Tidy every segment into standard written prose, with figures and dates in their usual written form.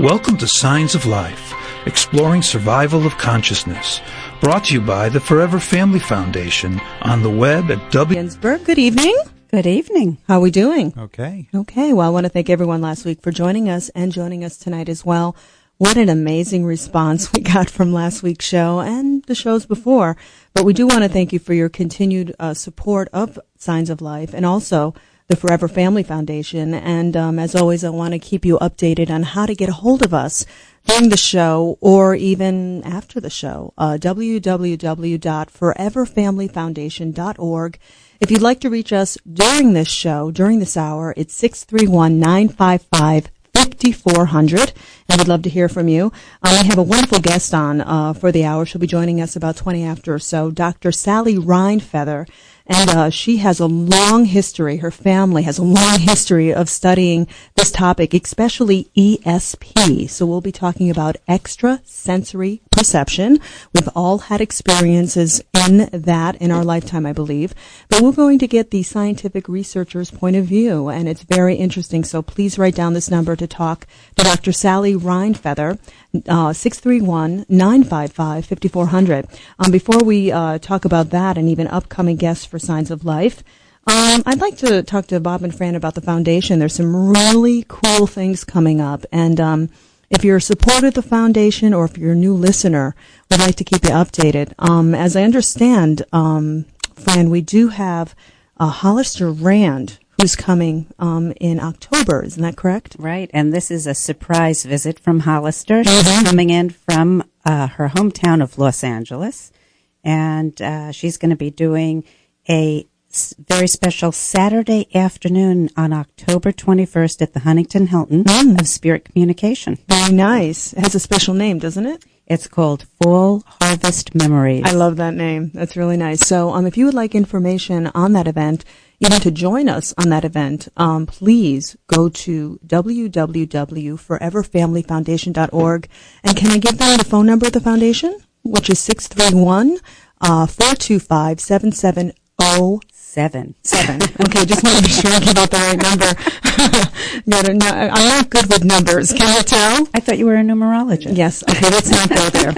Welcome to Signs of Life, exploring survival of consciousness. Brought to you by the Forever Family Foundation on the web at Ginsberg, good evening. Good evening. How are we doing? Okay. Okay, well, I want to thank everyone last week for joining us and joining us tonight as well. What an amazing response we got from last week's show and the shows before. But we do want to thank you for your continued support of Signs of Life and also the Forever Family Foundation. And as always, I want to keep you updated on how to get a hold of us during the show or even after the show. www.foreverfamilyfoundation.org. If you'd like to reach us during this show, during this hour, it's 631-955-5400, and we'd love to hear from you. We have a wonderful guest on for the hour. She'll be joining us about 20 after or so, Dr. Sally Rhine Feather. And she has a long history, her family has a long history of studying this topic, especially ESP. So we'll be talking about extrasensory perception. We've all had experiences in that in our lifetime, I believe. But we're going to get the scientific researcher's point of view, and it's very interesting. So please write down this number to talk to Dr. Sally Rhine Feather, 631-955-5400. Before we talk about that and even upcoming guests for Signs of Life, I'd like to talk to Bob and Phran about the foundation. There's some really cool things coming up, and if you're a supporter of the foundation or if you're a new listener, we'd like to keep you updated. As I understand, Phran, we do have Hollister Rand who's coming in October. Isn't that correct? Right, and this is a surprise visit from Hollister. She's coming in from her hometown of Los Angeles, and she's going to be doing a very special Saturday afternoon on October 21st at the Huntington Hilton of Spirit Communication. Very nice. It has a special name, doesn't it? It's called Fall Harvest Memories. I love that name. That's really nice. So if you would like information on that event, even to join us on that event, please go to www.foreverfamilyfoundation.org. And can I give them the phone number of the foundation, which is 631-425-7707. Seven. Okay, just want to be sure I give out the right number. I'm not good with numbers. Can you tell? I thought you were a numerologist. Yes. Okay, let's not go there.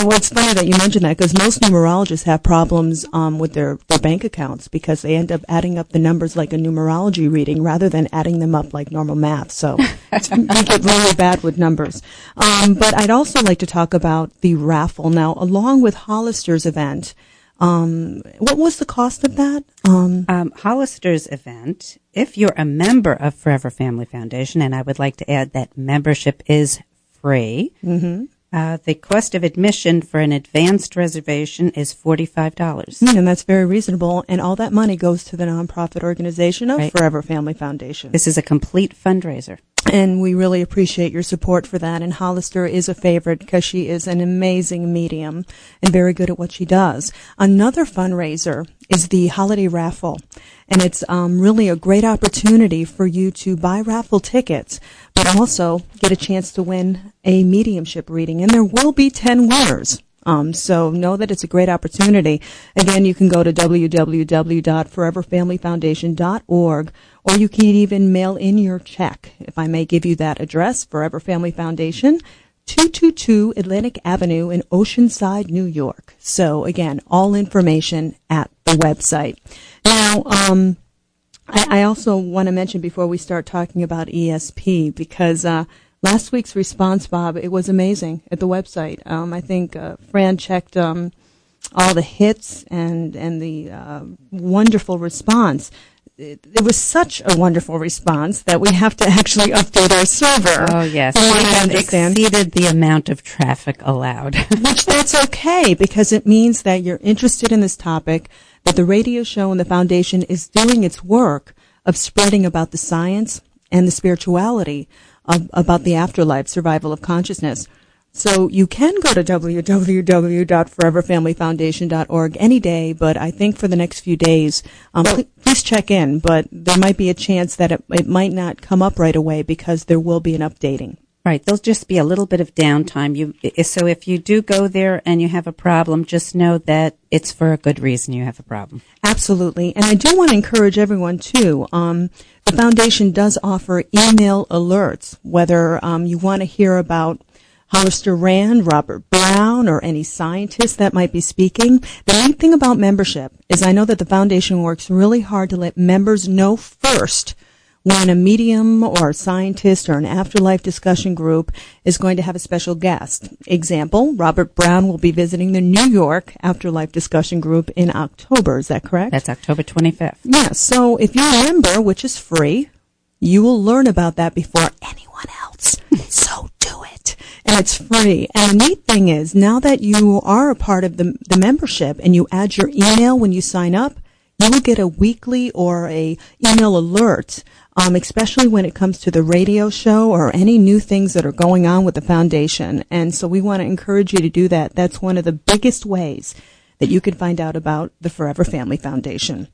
Well, it's funny that you mentioned that because most numerologists have problems with their bank accounts because they end up adding up the numbers like a numerology reading rather than adding them up like normal math. So we get really bad with numbers. But I'd also like to talk about the raffle. Now, along with Hollister's event, what was the cost of that? Hollister's event, if you're a member of Forever Family Foundation, and I would like to add that membership is free, the cost of admission for an advanced reservation is $45. And that's very reasonable, and all that money goes to the nonprofit organization of Forever Family Foundation. This is a complete fundraiser. And we really appreciate your support for that. And Hollister is a favorite because she is an amazing medium and very good at what she does. Another fundraiser is the holiday raffle. And it's really a great opportunity for you to buy raffle tickets, but also get a chance to win a mediumship reading. And there will be 10 winners. So know that it's a great opportunity. Again, you can go to www.foreverfamilyfoundation.org, or you can even mail in your check. If I may give you that address, Forever Family Foundation, 222 Atlantic Avenue in Oceanside, New York. So again, all information at the website. Now, I also want to mention before we start talking about ESP, because last week's response, Bob, it was amazing at the website. I think Phran checked all the hits and the wonderful response. It was such a wonderful response that we have to actually update our server. Oh, yes. We have exceeded the amount of traffic allowed. Which that's okay, because it means that you're interested in this topic, that the radio show and the foundation is doing its work of spreading about the science and the spirituality about the afterlife, survival of consciousness. So you can go to www.foreverfamilyfoundation.org any day, but I think for the next few days, please check in. But there might be a chance that it might not come up right away because there will be an updating. Right. There'll just be a little bit of downtime. So if you do go there and you have a problem, just know that it's for a good reason you have a problem. Absolutely. And I do want to encourage everyone, too. The foundation does offer email alerts, whether you want to hear about Hollister Rand, Robert Brown, or any scientist that might be speaking. The neat thing about membership is I know that the foundation works really hard to let members know first when a medium or a scientist or an afterlife discussion group is going to have a special guest. Example, Robert Brown will be visiting the New York Afterlife Discussion Group in October. Is that correct? That's October 25th. Yeah, so if you're a member, which is free, you will learn about that before anyone else. So do it. And it's free. And the neat thing is, now that you are a part of the membership and you add your email when you sign up, you will get a weekly or a email alert, especially when it comes to the radio show or any new things that are going on with the foundation. And so we want to encourage you to do that. That's one of the biggest ways that you can find out about the Forever Family Foundation.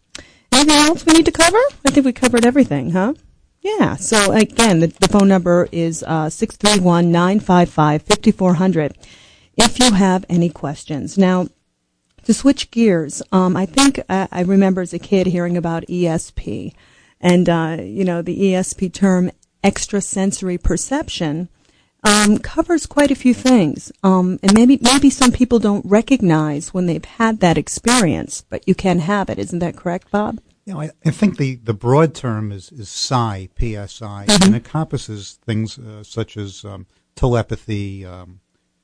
Anything else we need to cover? I think we covered everything, huh? Yeah. So again, the phone number is 631-955-5400 if you have any questions. Now, to switch gears, I think I remember as a kid hearing about ESP. And, the ESP term, extrasensory perception, covers quite a few things. And maybe some people don't recognize when they've had that experience, but you can have it. Isn't that correct, Bob? I think the broad term is psi, PSI, and encompasses things such as telepathy,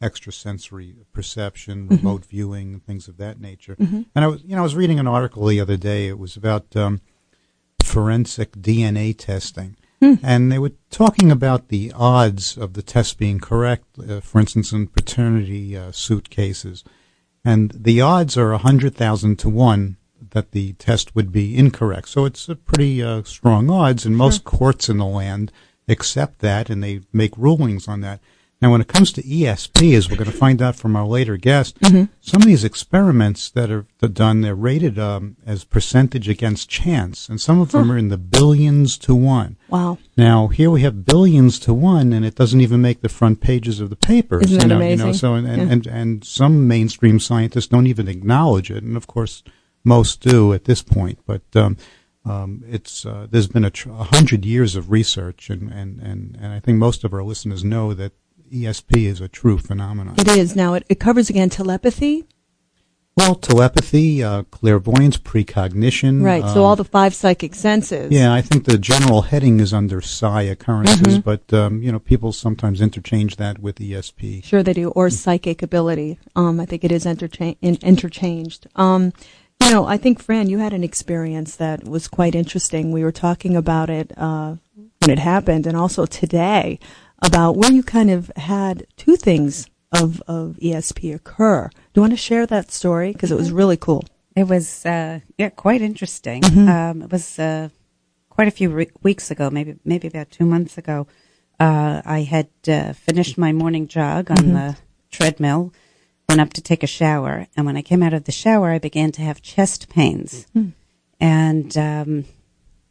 extrasensory perception, remote viewing, things of that nature. And I was reading an article the other day. It was about forensic DNA testing, and they were talking about the odds of the test being correct. For instance, in paternity suit cases, and the odds are 100,000 to 1 that the test would be incorrect. So it's a pretty strong odds, and most courts in the land accept that, and they make rulings on that. Now, when it comes to ESP, as we're going to find out from our later guest, some of these experiments that are done, they're rated as percentage against chance, and some of them are in the billions to 1. Wow. Now, here we have billions to 1, and it doesn't even make the front pages of the papers. Isn't that amazing? So, and some mainstream scientists don't even acknowledge it, and of course, most do at this point. But there's been 100 years of research, and I think most of our listeners know that ESP is a true phenomenon. It is. Now, it covers, again, telepathy? Well, telepathy, clairvoyance, precognition. Right, so all the 5 psychic senses. Yeah, I think the general heading is under psi occurrences, but, people sometimes interchange that with ESP. Sure they do, or psychic ability. I think it is interchanged. I think, Phran, you had an experience that was quite interesting. We were talking about it when it happened, and also today, about where you kind of had 2 things of ESP occur. Do you want to share that story? Because it was really cool. It was quite interesting. It was quite a few weeks ago, maybe about 2 months ago. I had finished my morning jog on the treadmill, went up to take a shower, and when I came out of the shower, I began to have chest pains, and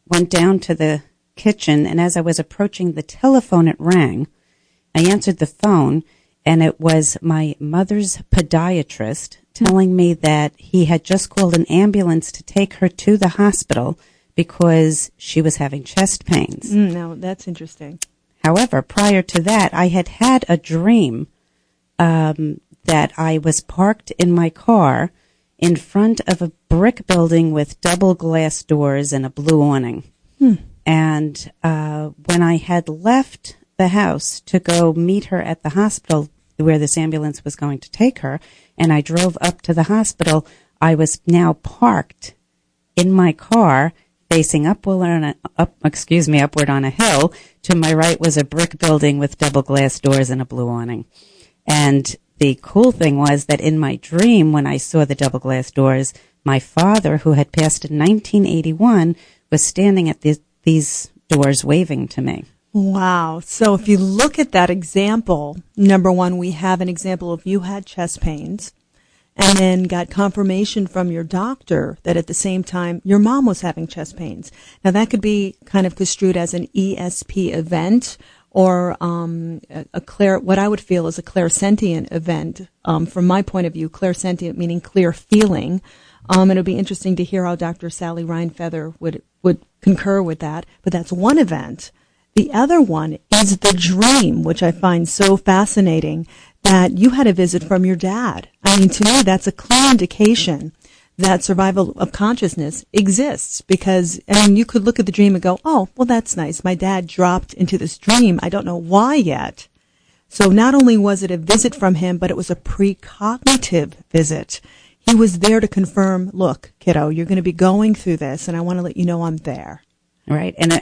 went down to the kitchen, and as I was approaching the telephone, it rang. I answered the phone, and it was my mother's podiatrist telling me that he had just called an ambulance to take her to the hospital because she was having chest pains. Now, that's interesting. However, prior to that, I had had a dream that I was parked in my car in front of a brick building with double glass doors and a blue awning. And when I had left the house to go meet her at the hospital where this ambulance was going to take her, and I drove up to the hospital, I was now parked in my car facing upward on a hill. To my right was a brick building with double glass doors and a blue awning. And the cool thing was that in my dream, when I saw the double glass doors, my father, who had passed in 1981, was standing at these doors waving to me. Wow. So if you look at that example, number one, we have an example of you had chest pains and then got confirmation from your doctor that at the same time your mom was having chest pains. Now that could be kind of construed as an ESP event, or what I would feel is a clairsentient event. From my point of view, clairsentient meaning clear feeling. It'll be interesting to hear how Dr. Sally Rhine Feather would concur with that. But that's one event. The other one is the dream, which I find so fascinating, that you had a visit from your dad. I mean, to me, that's a clear indication that survival of consciousness exists, because, I mean, you could look at the dream and go, oh, well, that's nice. My dad dropped into this dream. I don't know why yet. So not only was it a visit from him, but it was a precognitive visit. He was there to confirm, look, kiddo, you're going to be going through this, and I want to let you know I'm there. Right. And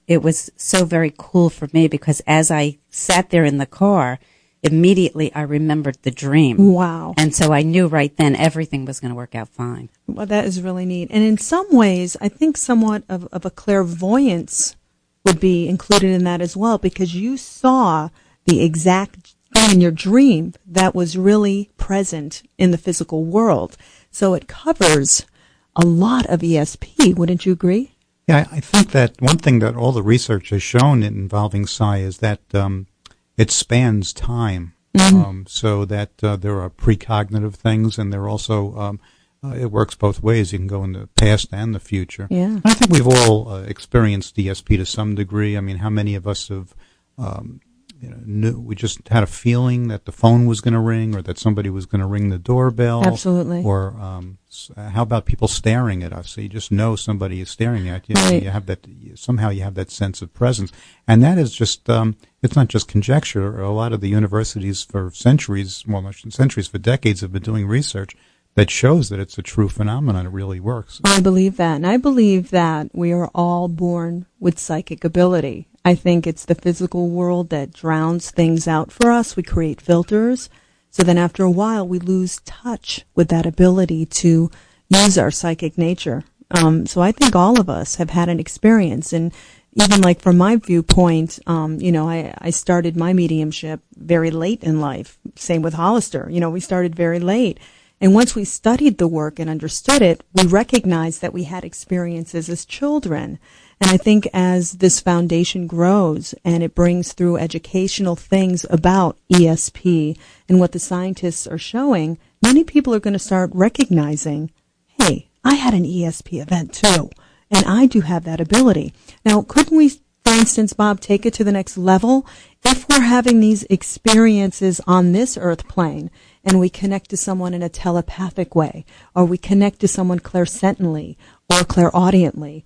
it was so very cool for me, because as I sat there in the car, immediately I remembered the dream. Wow. And so I knew right then everything was going to work out fine. Well, that is really neat. And in some ways, I think somewhat of a clairvoyance would be included in that as well, because you saw the exact thing in your dream that was really present in the physical world. So it covers a lot of ESP. Wouldn't you agree? Yeah, I think that one thing that all the research has shown involving psi is that it spans time, so that there are precognitive things, and there are also it works both ways. You can go in the past and the future. Yeah, I think we've all experienced ESP to some degree. I mean, how many of us have we just had a feeling that the phone was going to ring, or that somebody was going to ring the doorbell? Absolutely. Or how about people staring at us? So you just know somebody is staring at you. Right. You have that, somehow you have that sense of presence. And that is just, it's not just conjecture. A lot of the universities for centuries, well, not centuries, for decades have been doing research that shows that it's a true phenomenon. It really works. I believe that. And I believe that we are all born with psychic ability. I think it's the physical world that drowns things out for us. We create filters. So then after a while, we lose touch with that ability to use our psychic nature. So I think all of us have had an experience. And even like from my viewpoint, I started my mediumship very late in life. Same with Hollister. We started very late. And once we studied the work and understood it, we recognized that we had experiences as children. And I think as this foundation grows and it brings through educational things about ESP and what the scientists are showing, many people are going to start recognizing, hey, I had an ESP event too, and I do have that ability. Now, couldn't we, for instance, Bob, take it to the next level? If we're having these experiences on this earth plane and we connect to someone in a telepathic way, or we connect to someone clairsentiently or clairaudiently,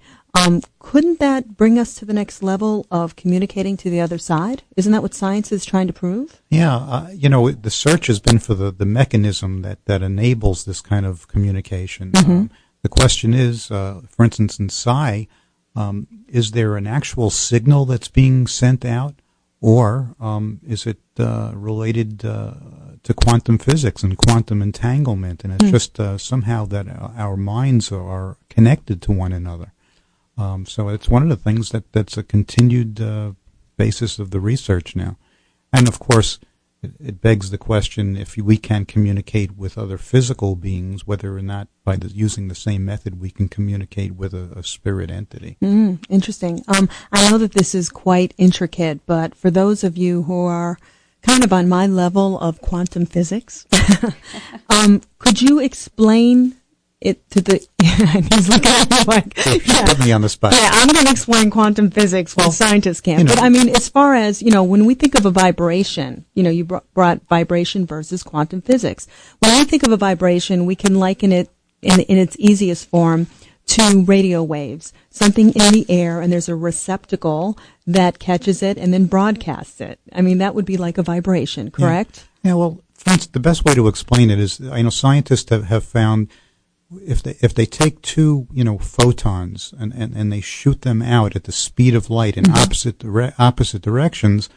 couldn't that bring us to the next level of communicating to the other side? Isn't that what science is trying to prove? Yeah, the search has been for the mechanism that enables this kind of communication. Mm-hmm. The question is, for instance, in psi, is there an actual signal that's being sent out, or is it related to quantum physics and quantum entanglement? And it's just somehow that our minds are connected to one another. So it's one of the things that's a continued basis of the research now. And of course, it begs the question if we can communicate with other physical beings, whether or not by using the same method we can communicate with a spirit entity. Interesting. I know that this is quite intricate, but for those of you who are kind of on my level of quantum physics, could you explain it to the, he's looking at me like, Put me on the spot. Yeah, I'm going to explain quantum physics while scientists can't. But I mean, as far as, when we think of a vibration, you brought vibration versus quantum physics. When we think of a vibration, we can liken it in its easiest form to radio waves, something in the air, and there's a receptacle that catches it and then broadcasts it. I mean, that would be like a vibration, correct? Yeah, well, for instance, the best way to explain it is, I know scientists have found if they take two, photons and they shoot them out at the speed of light in opposite directions,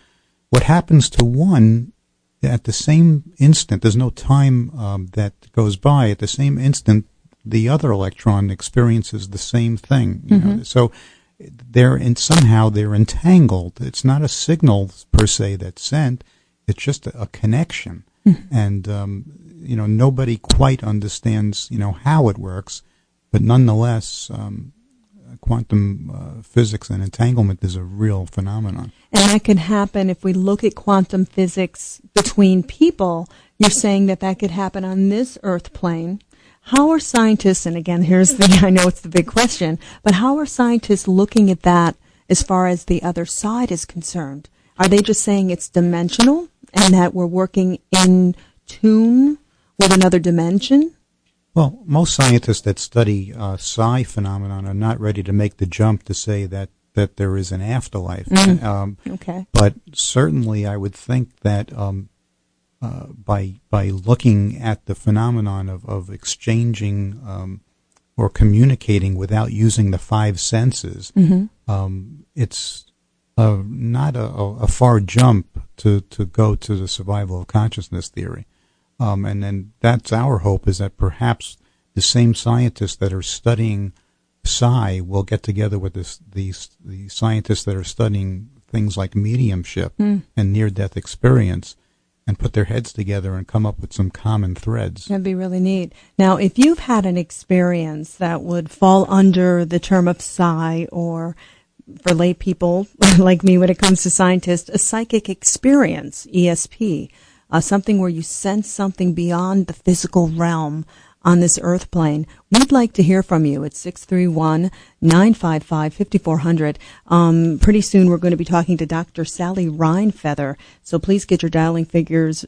what happens to one at the same instant, there's no time that goes by, at the same instant, the other electron experiences the same thing. So somehow they're entangled. It's not a signal per se that's sent, it's just a connection. And, nobody quite understands, how it works. But nonetheless, quantum physics and entanglement is a real phenomenon. And that could happen if we look at quantum physics between people. You're saying that could happen on this Earth plane. How are scientists, and again, I know it's the big question, but how are scientists looking at that as far as the other side is concerned? Are they just saying it's dimensional and that we're working in tune with another dimension? Well, most scientists that study psi phenomenon are not ready to make the jump to say that there is an afterlife. Okay. But certainly I would think that by looking at the phenomenon of exchanging or communicating without using the five senses, it's not a far jump to go to the survival of consciousness theory. And then that's our hope, is that perhaps the same scientists that are studying psi will get together with the scientists that are studying things like mediumship and near-death experience and put their heads together and come up with some common threads. That'd be really neat. Now, if you've had an experience that would fall under the term of psi, or for lay people like me when it comes to scientists, a psychic experience, ESP, something where you sense something beyond the physical realm on this earth plane, we'd like to hear from you at 631-955-5400. Pretty soon we're going to be talking to Dr. Sally Rhine Feather, so please get your dialing fingers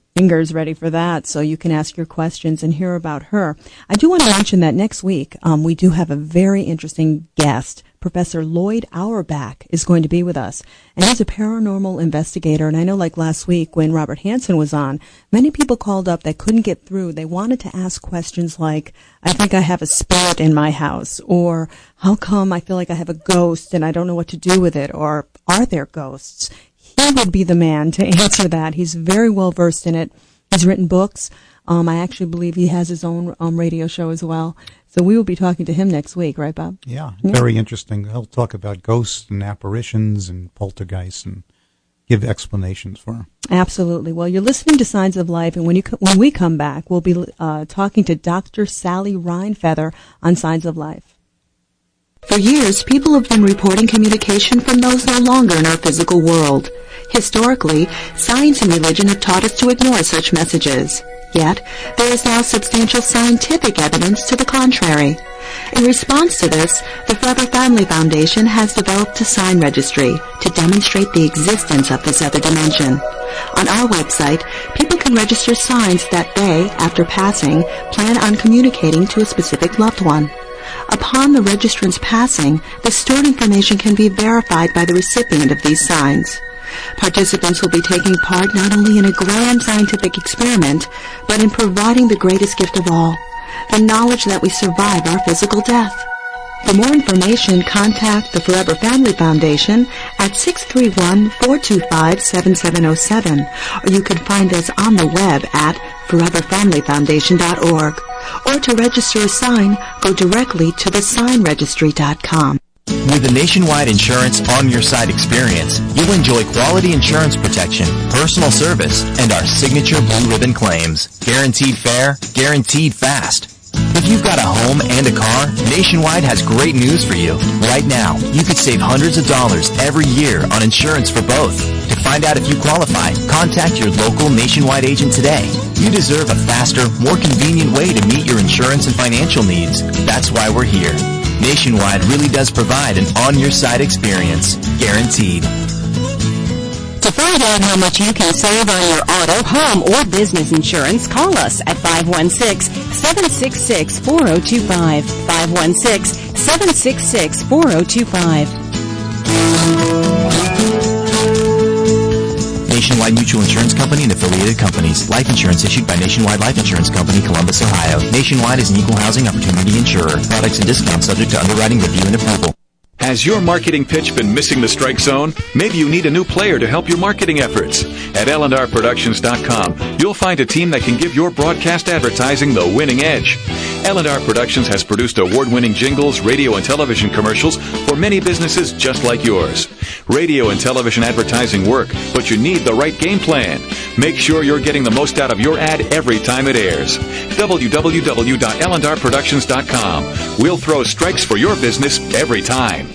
ready for that so you can ask your questions and hear about her. I do want to mention that next week we do have a very interesting guest. Professor Lloyd Auerbach is going to be with us, and he's a paranormal investigator. And I know, like last week when Robert Hansen was on, many people called up that couldn't get through. They wanted to ask questions like, I think I have a spirit in my house, or how come I feel like I have a ghost and I don't know what to do with it, or are there ghosts? He would be the man to answer that. He's very well versed in it. He's written books. I actually believe he has his own radio show as well. So we will be talking to him next week, right, Bob? Yeah, very interesting. He'll talk about ghosts and apparitions and poltergeists and give explanations for them. Absolutely. Well, you're listening to Signs of Life, and when we come back, we'll be talking to Dr. Sally Rhine Feather on Signs of Life. For years, people have been reporting communication from those no longer in our physical world. Historically, science and religion have taught us to ignore such messages. Yet, there is now substantial scientific evidence to the contrary. In response to this, the Forever Family Foundation has developed a sign registry to demonstrate the existence of this other dimension. On our website, people can register signs that they, after passing, plan on communicating to a specific loved one. Upon the registrant's passing, the stored information can be verified by the recipient of these signs. Participants will be taking part not only in a grand scientific experiment, but in providing the greatest gift of all, the knowledge that we survive our physical death. For more information, contact the Forever Family Foundation at 631-425-7707, or you can find us on the web at foreverfamilyfoundation.org. Or to register a sign, go directly to thesignregistry.com. With the Nationwide Insurance On Your Side experience, you'll enjoy quality insurance protection, personal service, and our signature blue ribbon claims. Guaranteed fair, guaranteed fast. If you've got a home and a car, Nationwide has great news for you. Right now, you could save hundreds of dollars every year on insurance for both. To find out if you qualify, contact your local Nationwide agent today. You deserve a faster, more convenient way to meet your insurance and financial needs. That's why we're here. Nationwide really does provide an on-your-side experience, guaranteed. To find out how much you can save on your auto, home, or business insurance, call us at 516-766-4025. 516-766-4025. Nationwide Mutual Insurance Company and affiliated companies. Life insurance issued by Nationwide Life Insurance Company, Columbus, Ohio. Nationwide is an equal housing opportunity insurer. Products and discounts subject to underwriting review and approval. Has your marketing pitch been missing the strike zone? Maybe you need a new player to help your marketing efforts. At L&RProductions.com, you'll find a team that can give your broadcast advertising the winning edge. L&R Productions has produced award-winning jingles, radio and television commercials for many businesses just like yours. Radio and television advertising work, but you need the right game plan. Make sure you're getting the most out of your ad every time it airs. www.lndrproductions.com. We'll throw strikes for your business every time.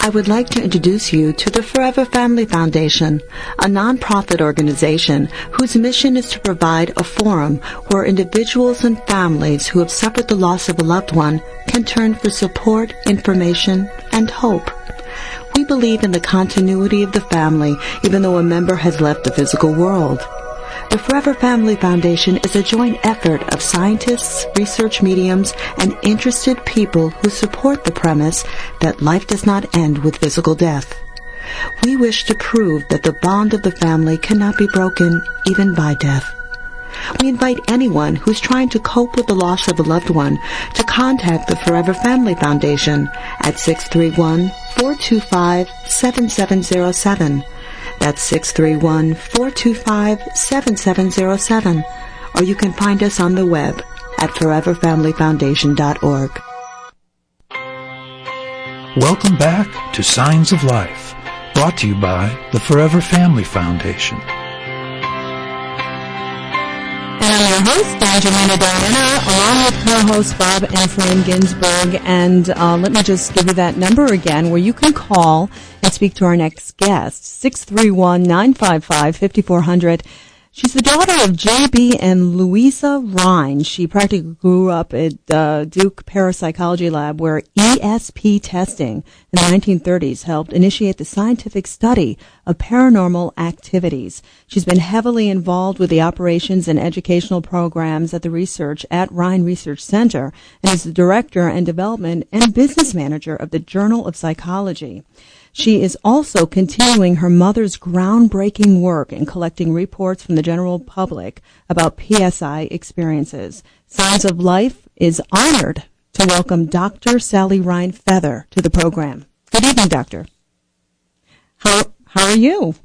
I would like to introduce you to the Forever Family Foundation, a nonprofit organization whose mission is to provide a forum where individuals and families who have suffered the loss of a loved one can turn for support, information, and hope. We believe in the continuity of the family even though a member has left the physical world. The Forever Family Foundation is a joint effort of scientists, research mediums, and interested people who support the premise that life does not end with physical death. We wish to prove that the bond of the family cannot be broken even by death. We invite anyone who's trying to cope with the loss of a loved one to contact the Forever Family Foundation at 631-425-7707. That's 631-425-7707. Or you can find us on the web at foreverfamilyfoundation.org. Welcome back to Signs of Life, brought to you by the Forever Family Foundation. And I'm your host, Angelina, along with co-host Bob and Phran Ginsberg. And let me just give you that number again where you can call and speak to our next guest, 631-955-5400. She's the daughter of JB and Louisa Rhine. She practically grew up at Duke Parapsychology Lab, where ESP testing in the 1930s helped initiate the scientific study of paranormal activities. She's been heavily involved with the operations and educational programs at the research at Rhine Research Center and is the director and development and business manager of the Journal of Psychology. She is also continuing her mother's groundbreaking work in collecting reports from the general public about PSI experiences. Signs of Life is honored to welcome Dr. Sally Rhine Feather to the program. Good evening, Doctor. How are you?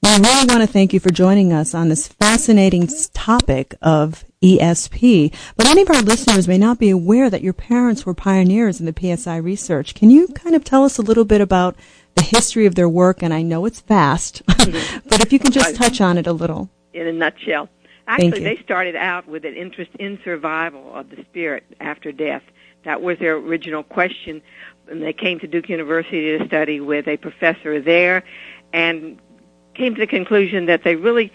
We really want to thank you for joining us on this fascinating topic of ESP, but many of our listeners may not be aware that your parents were pioneers in the PSI research. Can you kind of tell us a little bit about the history of their work? And I know it's vast, but if you can just touch on it a little. In a nutshell. Actually, they started out with an interest in survival of the spirit after death. That was their original question. And they came to Duke University to study with a professor there and came to the conclusion that they really,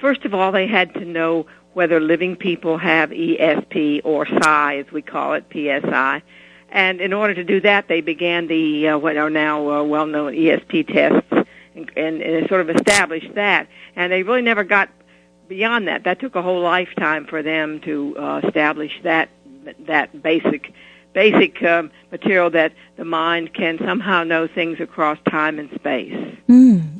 first of all, they had to know whether living people have ESP or psi, as we call it, PSI. And in order to do that, they began the what are now well-known ESP tests and sort of established that. And they really never got beyond that. That took a whole lifetime for them to establish that basic material that the mind can somehow know things across time and space.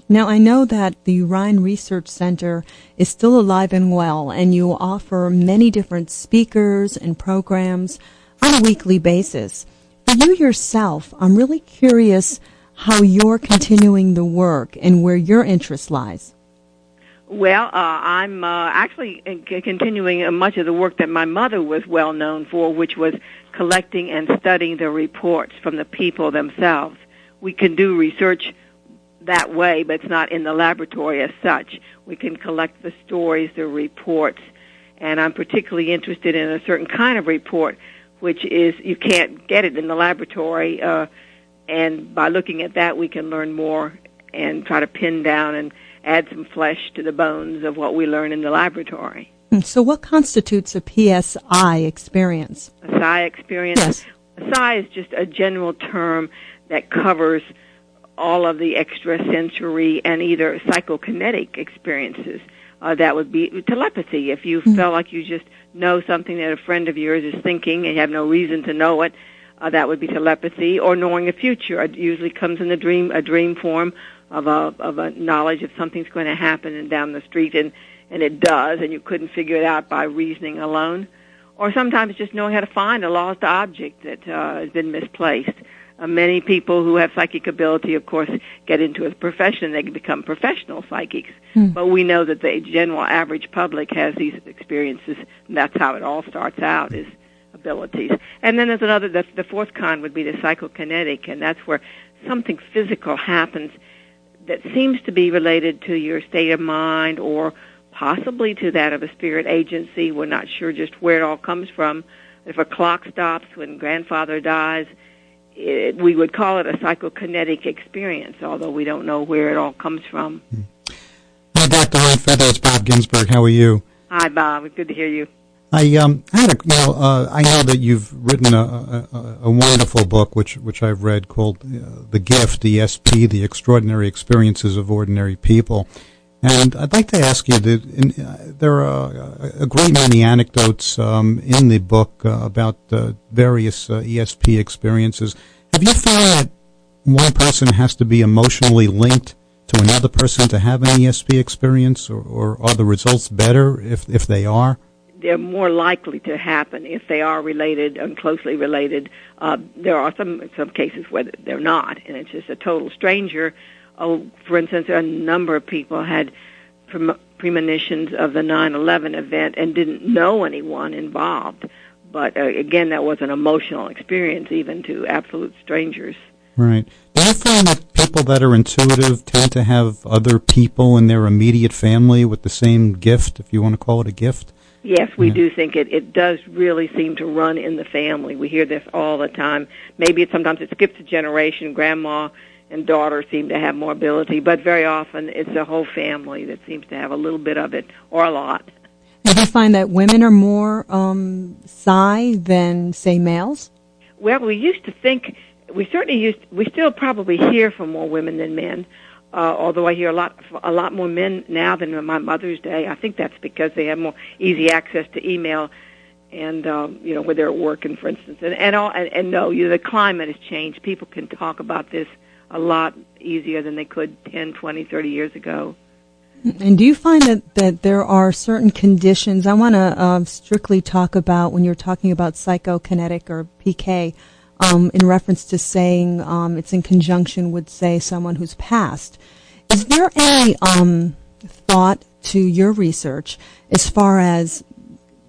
Now, I know that the Rhine Research Center is still alive and well, and you offer many different speakers and programs on a weekly basis. For you yourself, I'm really curious how you're continuing the work and where your interest lies. Well, I'm actually continuing much of the work that my mother was well known for, which was collecting and studying the reports from the people themselves. We can do research that way, but it's not in the laboratory as such. We can collect the stories, the reports, and I'm particularly interested in a certain kind of report, which is you can't get it in the laboratory, and by looking at that we can learn more and try to pin down and add some flesh to the bones of what we learn in the laboratory. So what constitutes a PSI experience? A psi experience? Yes. A psi is just a general term that covers all of the extrasensory and either psychokinetic experiences. That would be telepathy. If you felt like you just know something that a friend of yours is thinking and you have no reason to know it, that would be telepathy. Or knowing the future. It usually comes in a dream form of a knowledge of something's going to happen and down the street, and it does, and you couldn't figure it out by reasoning alone. Or sometimes just knowing how to find a lost object that has been misplaced. Many people who have psychic ability, of course, get into a profession. They can become professional psychics. But we know that the general average public has these experiences, and that's how it all starts out, is abilities. And then there's another, the fourth kind would be the psychokinetic, and that's where something physical happens that seems to be related to your state of mind or possibly to that of a spirit agency. We're not sure just where it all comes from. If a clock stops when grandfather dies, we would call it a psychokinetic experience, although we don't know where it all comes from. Hi, Dr. Rhine Feather. It's Bob Ginsberg. How are you? Hi, Bob. It's good to hear you. I know that you've written a wonderful book, which I've read, called The Gift, ESP, The Extraordinary Experiences of Ordinary People. And I'd like to ask you, there are a great many anecdotes in the book about various ESP experiences. Have you found that one person has to be emotionally linked to another person to have an ESP experience, or are the results better if they are? They're more likely to happen if they are related and closely related. There are some cases where they're not, and it's just a total stranger. For instance, a number of people had premonitions of the 9/11 event and didn't know anyone involved. But again, that was an emotional experience, even to absolute strangers. Right. Do you find that people that are intuitive tend to have other people in their immediate family with the same gift, if you want to call it a gift? Yes, we do think it does really seem to run in the family. We hear this all the time. Maybe sometimes it skips a generation. Grandma and daughter seem to have more ability, but very often it's the whole family that seems to have a little bit of it, or a lot. Do you find that women are more psi than, say, males? Well, we used to think, we still probably hear from more women than men, although I hear a lot more men now than in my mother's day. I think that's because they have more easy access to email and, where they're working, for instance. And no, the climate has changed. People can talk about this a lot easier than they could 10, 20, 30 years ago. And do you find that there are certain conditions? I want to strictly talk about, when you're talking about psychokinetic or PK, in reference to saying it's in conjunction with, say, someone who's passed. Is there any thought to your research as far as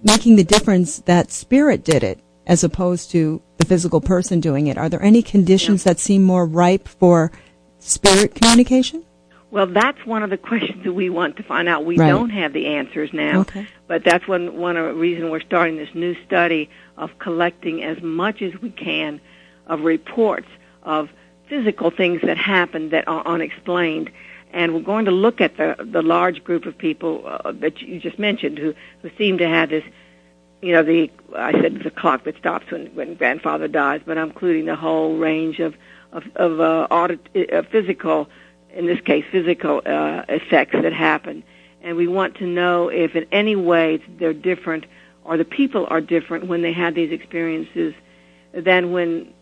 making the difference that spirit did it as opposed to the physical person doing it? Are there any conditions that seem more ripe for spirit communication? Well, that's one of the questions that we want to find out. We don't have the answers now, but that's one of the reasons we're starting this new study of collecting as much as we can of reports of physical things that happen that are unexplained. And we're going to look at the large group of people that you just mentioned who seem to have this, I said the clock that stops when grandfather dies, but I'm including the whole range of physical, in this case, physical effects that happen. And we want to know if in any way they're different or the people are different when they have these experiences than when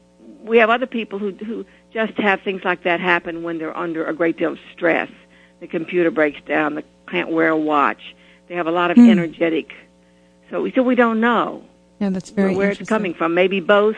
we have other people who just have things like that happen when they're under a great deal of stress. The computer breaks down. They can't wear a watch. They have a lot of energetic. So we don't know. Yeah, that's very where it's coming from. Maybe both.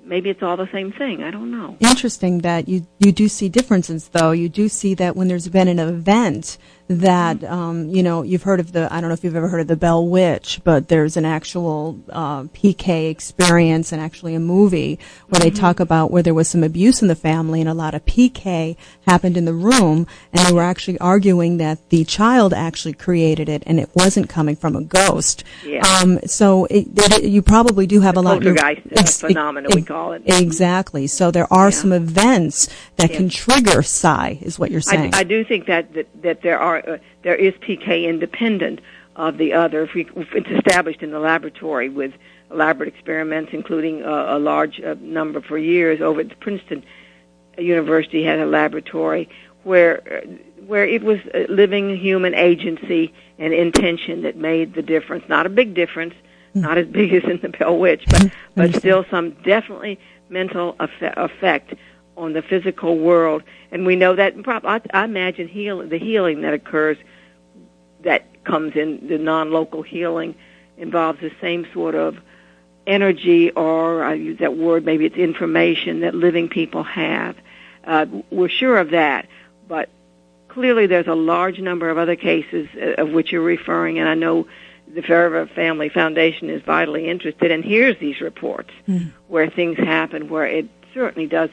Maybe it's all the same thing. I don't know. Interesting that you do see differences, though. You do see that when there's been an event that, you've heard of I don't know if you've ever heard of the Bell Witch, but there's an actual PK experience and actually a movie where they talk about where there was some abuse in the family and a lot of PK happened in the room, and they were actually arguing that the child actually created it and it wasn't coming from a ghost. Yeah. So you probably do have a lot of poltergeist phenomena, we call it. Exactly. So there are some events that can trigger psi, is what you're saying. I do think that there is PK independent of the other. If it's established in the laboratory with elaborate experiments, including a large number for years over at Princeton University had a laboratory where it was a living human agency and intention that made the difference. Not a big difference, not as big as in the Bell Witch, but still some definitely mental effect on the physical world. And we know that, I imagine the healing that occurs, that comes in, the non-local healing, involves the same sort of energy, or I use that word, maybe it's information that living people have. We're sure of that, but clearly there's a large number of other cases of which you're referring, and I know the Forever Family Foundation is vitally interested and hears these reports where things happen, where it certainly does.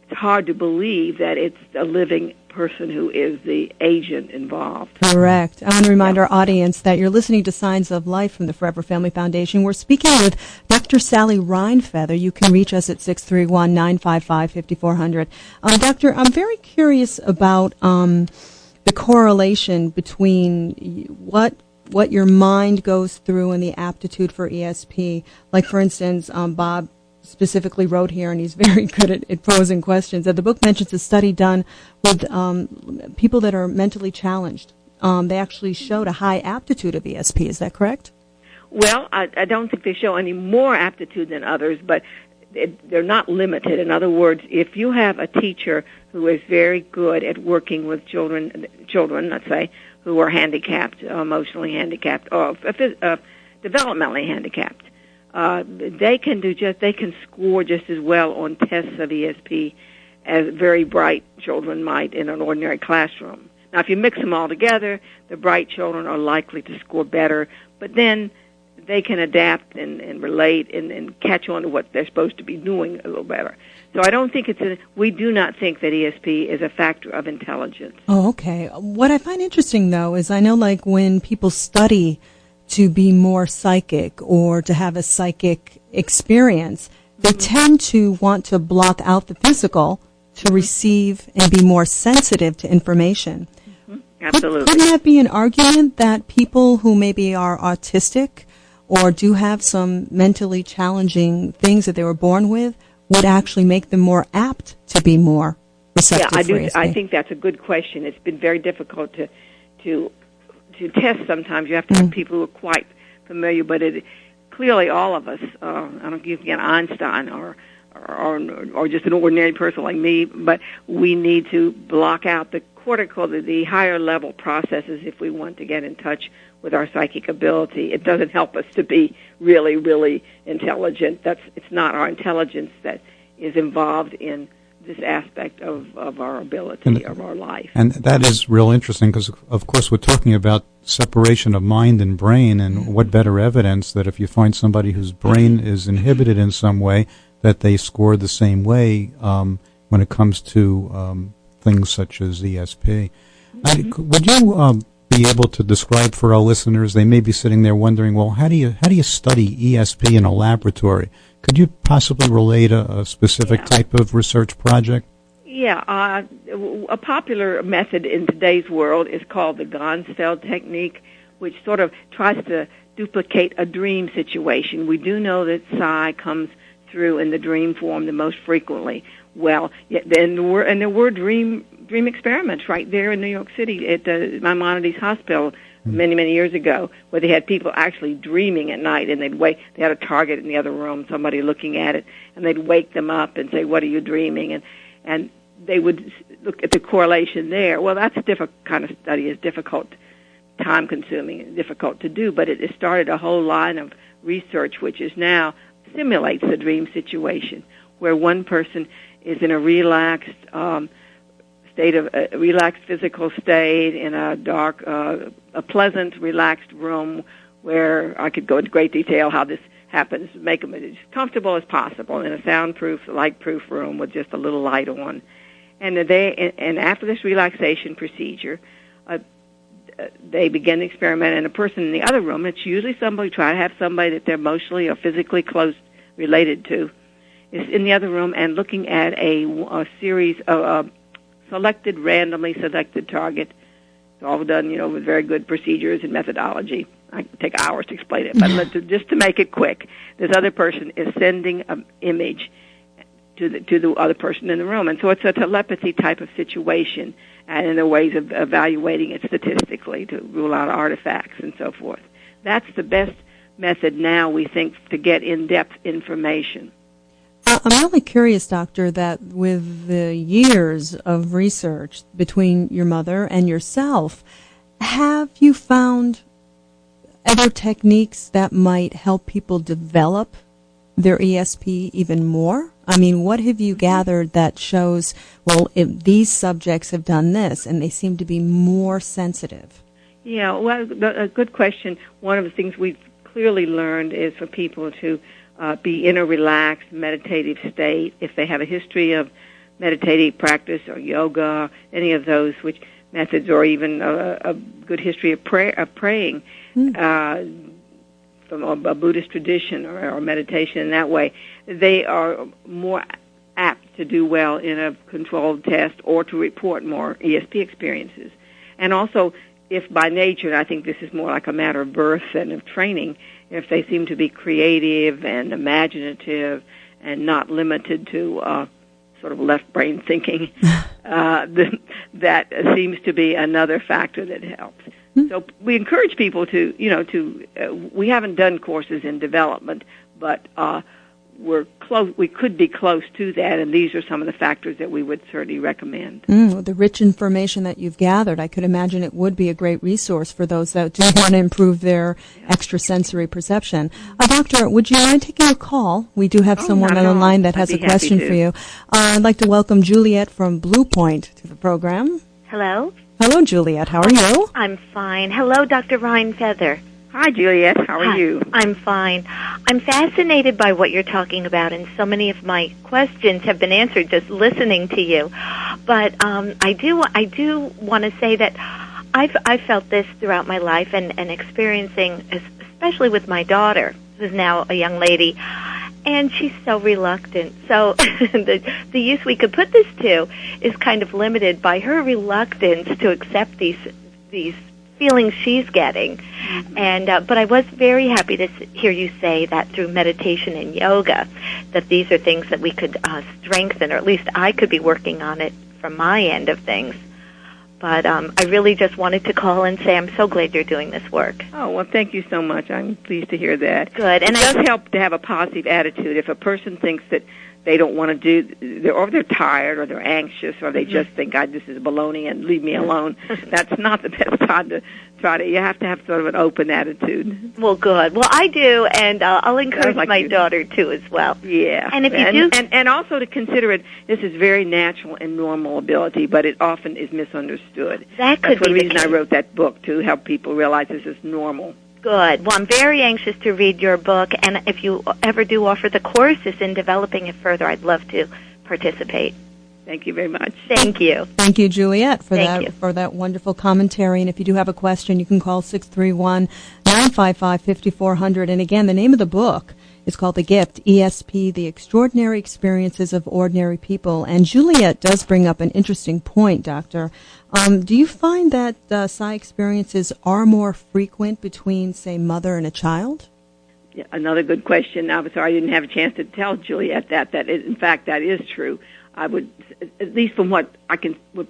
It's hard to believe that it's a living person who is the agent involved. Correct. I want to remind our audience that you're listening to Signs of Life from the Forever Family Foundation. We're speaking with Dr. Sally Rhine Feather. You can reach us at 631-955-5400. Doctor, I'm very curious about the correlation between what your mind goes through and the aptitude for ESP. Like, for instance, Bob specifically wrote here, and he's very good at posing questions, that the book mentions a study done with people that are mentally challenged. They actually showed a high aptitude of ESP. Is that correct? Well, I don't think they show any more aptitude than others, but they're not limited. In other words, if you have a teacher who is very good at working with children, let's say, who are handicapped, emotionally handicapped, or developmentally handicapped, they can score just as well on tests of ESP as very bright children might in an ordinary classroom. Now, if you mix them all together, the bright children are likely to score better, but then they can adapt and relate and catch on to what they're supposed to be doing a little better. So I don't think we do not think that ESP is a factor of intelligence. Oh, okay. What I find interesting, though, is I know, like, when people study to be more psychic or to have a psychic experience, they tend to want to block out the physical to receive and be more sensitive to information. Absolutely. Couldn't that be an argument that people who maybe are autistic or do have some mentally challenging things that they were born with would actually make them more apt to be more receptive for ESP? I think that's a good question. It's been very difficult to test sometimes. You have to have people who are quite familiar, but clearly all of us, I don't know if you can Einstein or just an ordinary person like me, but we need to block out the cortical, the higher level processes if we want to get in touch with our psychic ability. It doesn't help us to be really, really intelligent. It's not our intelligence that is involved in this aspect of our ability, of our life. And that is real interesting because, of course, we're talking about separation of mind and brain, and what better evidence that if you find somebody whose brain is inhibited in some way, that they score the same way when it comes to things such as ESP. Would you be able to describe for our listeners? They may be sitting there wondering, well, how do you study ESP in a laboratory? Could you possibly relate a specific type of research project? Yeah, a popular method in today's world is called the Ganzfeld technique, which sort of tries to duplicate a dream situation. We do know that psi comes through in the dream form the most frequently. Well, then there were dream experiments right there in New York City at Maimonides Hospital many, many years ago, where they had people actually dreaming at night, and they had a target in the other room, somebody looking at it, and they'd wake them up and say, "What are you dreaming?" And they would look at the correlation there. Well, that's a different kind of study. It's difficult, time-consuming, and difficult to do, but it started a whole line of research which is now simulates the dream situation, where one person is in a relaxed relaxed physical state in a dark, a pleasant, relaxed room, where I could go into great detail how this happens, make them as comfortable as possible in a soundproof, light-proof room with just a little light on. And after this relaxation procedure, they begin the experiment, and a person in the other room, it's usually somebody, try to have somebody that they're emotionally or physically close related to, is in the other room and looking at a series of randomly selected target. It's all done, with very good procedures and methodology. I can take hours to explain it, but just to make it quick, this other person is sending an image to the other person in the room, and so it's a telepathy type of situation, and there are ways of evaluating it statistically to rule out artifacts and so forth. That's the best method now, we think, to get in-depth information. I'm really curious, Doctor, that with the years of research between your mother and yourself, have you found other techniques that might help people develop their ESP even more? I mean, what have you gathered that shows, well, if these subjects have done this and they seem to be more sensitive? Yeah, well, a good question. One of the things we've clearly learned is for people to be in a relaxed meditative state. If they have a history of meditative practice or yoga, any of those methods, or even a good history of praying from a Buddhist tradition or meditation in that way, they are more apt to do well in a controlled test or to report more ESP experiences. And also, if by nature, and I think this is more like a matter of birth than of training, if they seem to be creative and imaginative and not limited to sort of left brain thinking, that seems to be another factor that helps. So we encourage people to, we haven't done courses in development, but we're close. We could be close to that, and these are some of the factors that we would certainly recommend. The rich information that you've gathered, I could imagine it would be a great resource for those that do want to improve their extrasensory perception. Doctor, would you mind taking a call? We do have someone on the line that has a question for you. I'd like to welcome Juliet from Blue Point to the program. Hello. Hello, Juliet. How are you? I'm fine. Hello, Dr. Rhine Feather. Hi, Juliet. How are you? I'm fine. I'm fascinated by what you're talking about, and so many of my questions have been answered just listening to you. But I do want to say that I've felt this throughout my life, and experiencing, especially with my daughter, who's now a young lady, and she's so reluctant. So the use we could put this to is kind of limited by her reluctance to accept these feelings she's getting. And but I was very happy to hear you say that through meditation and yoga, that these are things that we could strengthen, or at least I could be working on it from my end of things. But I really just wanted to call and say I'm so glad you're doing this work. Oh, well, thank you so much. I'm pleased to hear that. Good. And it does help to have a positive attitude. If a person thinks that they don't want to do, or they're tired, or they're anxious, or they just think, God, this is baloney and leave me alone, that's not the best time to try to. You have to have sort of an open attitude. Well, good. Well, I do, and I'll encourage my daughter too as well. Yeah. And if you do, and also to consider it, this is very natural and normal ability, but it often is misunderstood. That could That's be the the reason I wrote that book, to help people realize this is normal. Good. Well, I'm very anxious to read your book, and if you ever do offer the courses in developing it further, I'd love to participate. Thank you very much. Thank you. Thank you, Juliet, for Thank that wonderful commentary. And if you do have a question, you can call 631-955-5400. And again, the name of the book is called The Gift, ESP, The Extraordinary Experiences of Ordinary People. And Juliet does bring up an interesting point, Doctor. Do you find that psi experiences are more frequent between, say, mother and a child? Yeah, another good question. I'm sorry I didn't have a chance to tell Juliet that in fact, that is true. I would, at least from what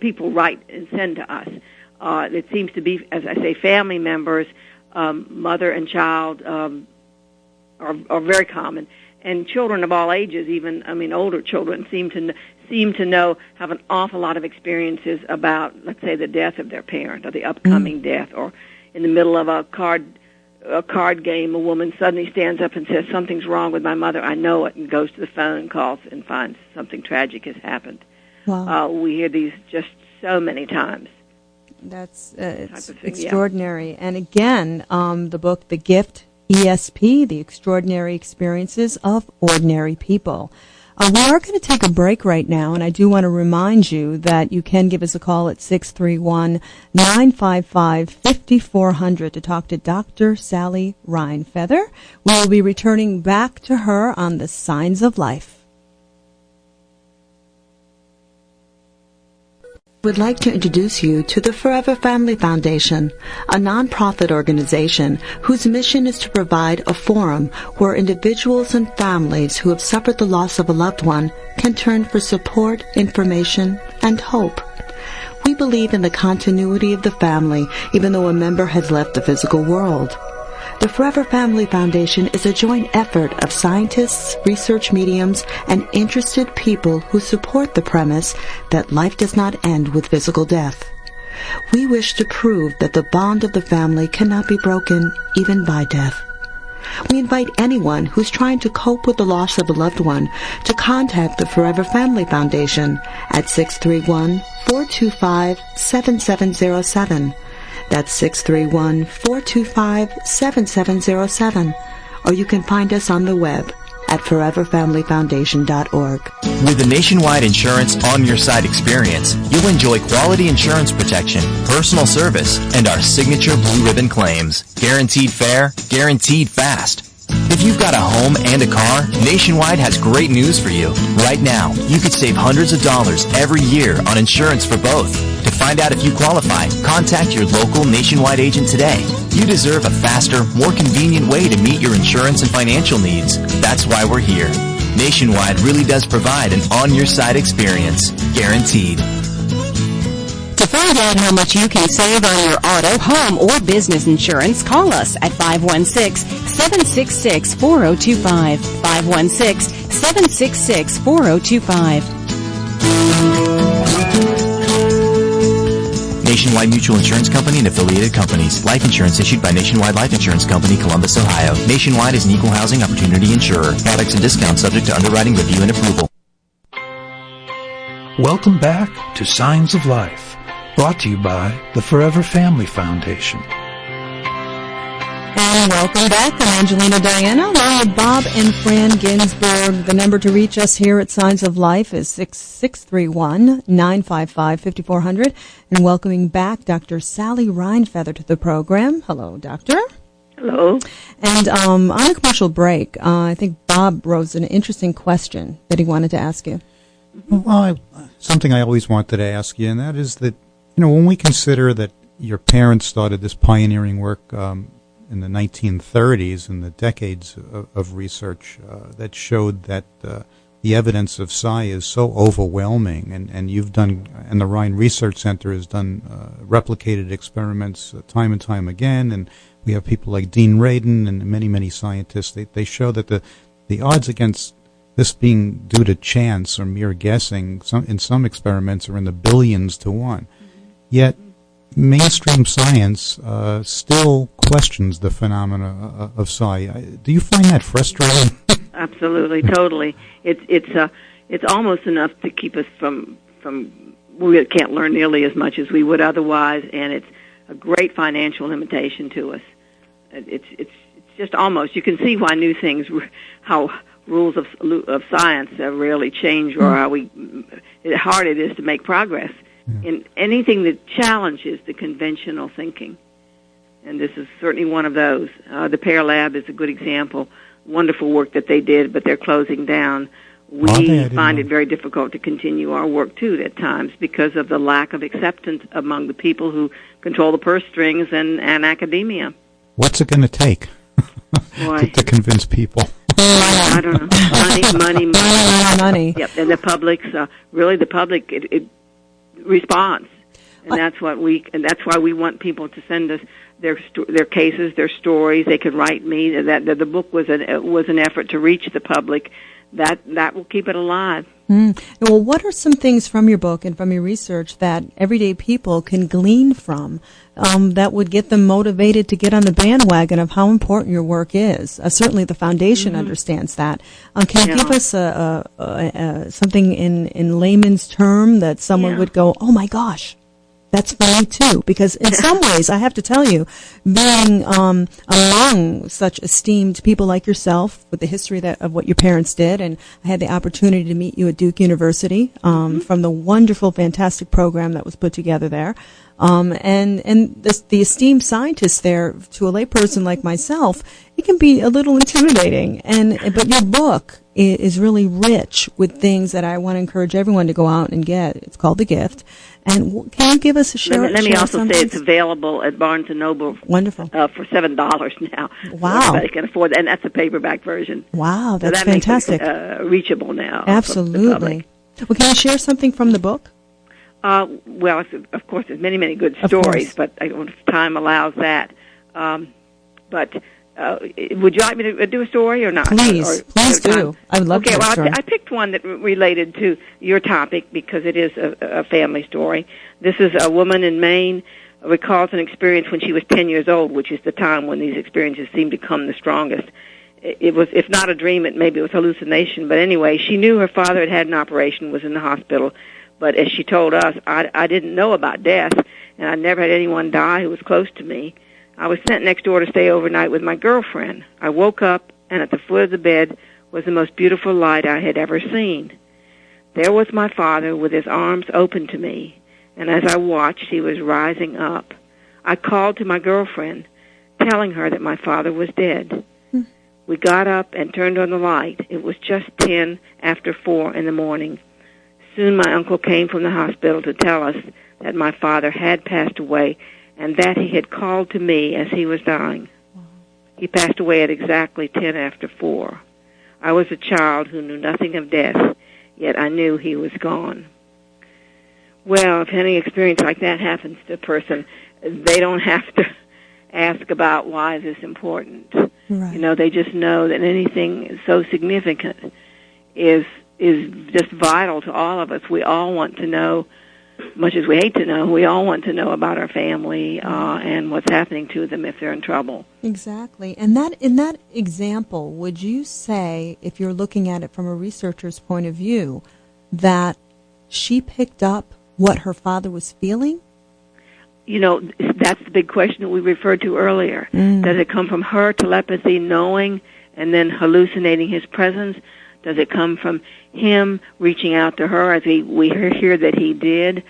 people write and send to us, it seems to be, as I say, family members, mother and child, are very common, and children of all ages, even older children seem to know, have an awful lot of experiences about, let's say, the death of their parent or the upcoming death, or in the middle of a card game, a woman suddenly stands up and says, something's wrong with my mother, I know it, and goes to the phone, calls, and finds something tragic has happened. Wow. We hear these just so many times. That's it's extraordinary. Yeah. And again, the book, The Gift, ESP, The Extraordinary Experiences of Ordinary People. We are going to take a break right now, and I do want to remind you that you can give us a call at 631-955-5400 to talk to Dr. Sally Rhine Feather. We will be returning back to her on the signs of life. Would like to introduce you to the Forever Family Foundation, a nonprofit organization whose mission is to provide a forum where individuals and families who have suffered the loss of a loved one can turn for support, information, and hope. We believe in the continuity of the family, even though a member has left the physical world. The Forever Family Foundation is a joint effort of scientists, research mediums, and interested people who support the premise that life does not end with physical death. We wish to prove that the bond of the family cannot be broken even by death. We invite anyone who's trying to cope with the loss of a loved one to contact the Forever Family Foundation at 631-425-7707. That's 631-425-7707. Or you can find us on the web at foreverfamilyfoundation.org. With the nationwide insurance on your side experience, you'll enjoy quality insurance protection, personal service, and our signature blue ribbon claims. Guaranteed fair, guaranteed fast. If you've got a home and a car, Nationwide has great news for you. Right now, you could save hundreds of dollars every year on insurance for both. To find out if you qualify, contact your local Nationwide agent today. You deserve a faster, more convenient way to meet your insurance and financial needs. That's why we're here. Nationwide really does provide an on-your-side experience. Guaranteed. To find out how much you can save on your auto, home, or business insurance, call us at 516-766-4025. 516-766-4025. Nationwide Mutual Insurance Company and affiliated companies. Life insurance issued by Nationwide Life Insurance Company, Columbus, Ohio. Nationwide is an equal housing opportunity insurer. Products and discounts subject to underwriting review and approval. Welcome back to Signs of Life, brought to you by the Forever Family Foundation. And welcome back. I'm Angelina Diana, along with Bob and Phran Ginsberg. The number to reach us here at Signs of Life is 631-955-5400. And welcoming back Dr. Sally Rhine Feather to the program. Hello, Doctor. Hello. And on a commercial break, I think Bob rose an interesting question that he wanted to ask you. Well, something I always wanted to ask you, and that is that, when we consider that your parents started this pioneering work in the 1930s, in the decades of research that showed that the evidence of psi is so overwhelming, and you've done, and the Rhine Research Center has done replicated experiments time and time again, and we have people like Dean Radin and many, many scientists. They show that the odds against this being due to chance or mere guessing in some experiments are in the billions to one. Yet mainstream science still questions the phenomena of psi. Do you find that frustrating? Absolutely, totally. It's almost enough to keep us from we can't learn nearly as much as we would otherwise, and it's a great financial limitation to us. It's just almost, you can see why new things, how rules of science rarely change, or how hard it is to make progress in anything that challenges the conventional thinking. And this is certainly one of those. The Pear Lab is a good example. Wonderful work that they did, but they're closing down. We find it very difficult to continue our work, too, at times, because of the lack of acceptance among the people who control the purse strings and academia. What's it going to take to convince people? I don't know. Money. Yep, and the public it responds, and that's why we want people to send us their cases, their stories. They could write me. That the book was an effort to reach the public. That will keep it alive. Well, what are some things from your book and from your research that everyday people can glean from that would get them motivated to get on the bandwagon of how important your work is? Certainly the foundation understands that. Can you give us something in layman's term that someone would go, oh my gosh, that's for me too? Because in some ways, I have to tell you, being among such esteemed people like yourself with the history of what your parents did, and I had the opportunity to meet you at Duke University from the wonderful, fantastic program that was put together there. And the esteemed scientists there, to a layperson like myself, it can be a little intimidating. But your book is really rich with things that I want to encourage everyone to go out and get. It's called The Gift. And can you give us a share? Let me also say it's available at Barnes & Noble. Wonderful. For $7 now. Wow. Everybody can afford that, and that's a paperback version. Wow, that's so that fantastic. Makes it, reachable now. Absolutely. Well, can you share something from the book? Well, of course, there's many, many good stories, but I don't know if time allows that. But would you like me to do a story or not? Please do. I would love to. Okay, well, I picked one that related to your topic because it is a family story. This is a woman in Maine recalls an experience when she was 10 years old, which is the time when these experiences seem to come the strongest. It was, if not a dream, maybe it was hallucination. But anyway, she knew her father had had an operation, was in the hospital, But as she told us, I didn't know about death, and I never had anyone die who was close to me. I was sent next door to stay overnight with my girlfriend. I woke up, and at the foot of the bed was the most beautiful light I had ever seen. There was my father with his arms open to me, and as I watched, he was rising up. I called to my girlfriend, telling her that my father was dead. We got up and turned on the light. It was just 10 after 4 in the morning. Soon my uncle came from the hospital to tell us that my father had passed away and that he had called to me as he was dying. He passed away at exactly 10 after 4. I was a child who knew nothing of death, yet I knew he was gone. Well, if any experience like that happens to a person, they don't have to ask about why is this important. Right. You know, they just know that anything so significant is just vital to all of us. We all want to know, much as we hate to know, we all want to know about our family and what's happening to them if they're in trouble. Exactly. And that in that example, would you say, if you're looking at it from a researcher's point of view, that she picked up what her father was feeling? You know, that's the big question that we referred to earlier. Does it come from her telepathy, knowing, and then hallucinating his presence? Does it come from him reaching out to her, as we hear that he did,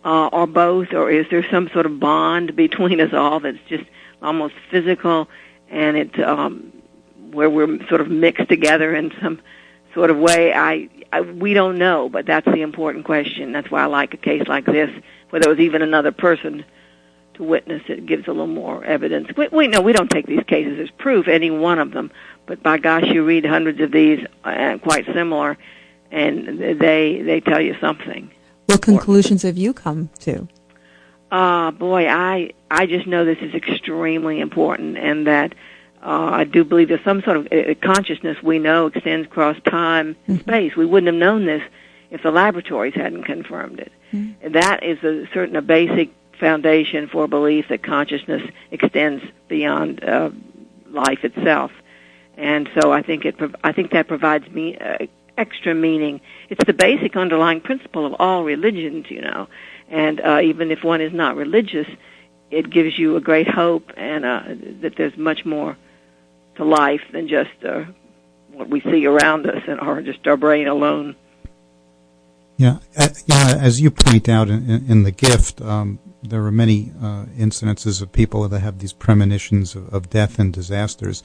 or both? Or is there some sort of bond between us all that's just almost physical, and it's where we're sort of mixed together in some sort of way? We don't know, but that's the important question. That's why I like a case like this, where there was even another person to witness it. Gives a little more evidence. We know we don't take these cases as proof, any one of them, but by gosh, you read hundreds of these, quite similar, and they tell you something. What conclusions have you come to? Boy, I just know this is extremely important, and that I do believe there's some sort of consciousness we know extends across time and space. We wouldn't have known this if the laboratories hadn't confirmed it. That is a basic foundation for belief that consciousness extends beyond life itself. And so I think that provides me extra meaning. It's the basic underlying principle of all religions, you know. And even if one is not religious, it gives you a great hope and that there's much more to life than just what we see around us or just our brain alone. Yeah, as you point out in the gift, there are many incidences of people that have these premonitions of death and disasters.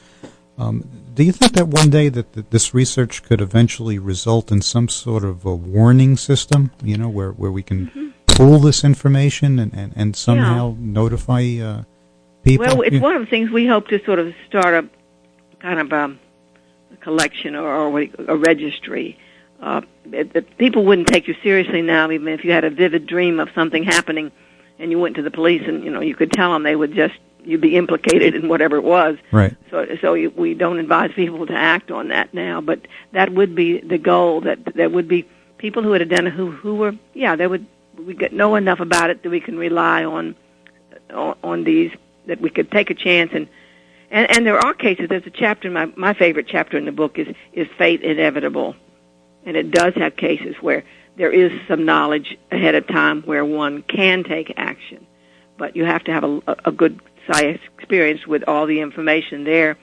Do you think that one day that this research could eventually result in some sort of a warning system, you know, where we can pull this information and somehow notify people? Well, it's one of the things we hope to sort of start a kind of a collection or a registry. People wouldn't take you seriously now, even if you had a vivid dream of something happening and you went to the police and, you know, you could tell them, you'd be implicated in whatever it was. Right. So we don't advise people to act on that now, but that would be the goal, that there would be people who would identify who were, we know enough about it that we can rely on these, that we could take a chance and there are cases. There's a chapter, my favorite chapter in the book is Fate Inevitable. And it does have cases where there is some knowledge ahead of time where one can take action. But you have to have a good science experience with all the information there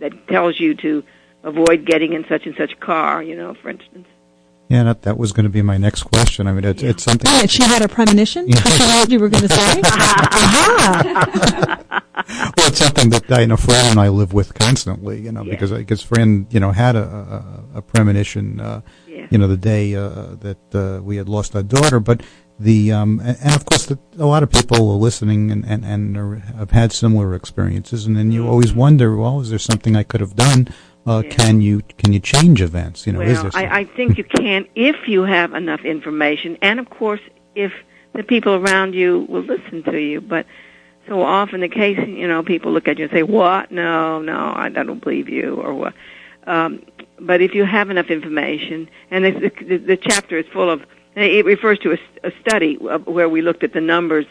that tells you to avoid getting in such and such car, you know, for instance. Yeah, that was going to be my next question. I mean, it's something... Yeah, she had a premonition? Yeah. That's what you were going to say? Well, it's something that Phran and I live with constantly, you know, because Phran, you know, had a premonition, you know, the day that we had lost our daughter. But and of course, a lot of people are listening and have had similar experiences, and then you always wonder, well, is there something I could have done? Can you change events? You know, is there something? I think you can if you have enough information, and of course, if the people around you will listen to you. But so often the case, you know, people look at you and say, "What? No, I don't believe you," or what. But if you have enough information, and the chapter is full of, it refers to a study where we looked at the numbers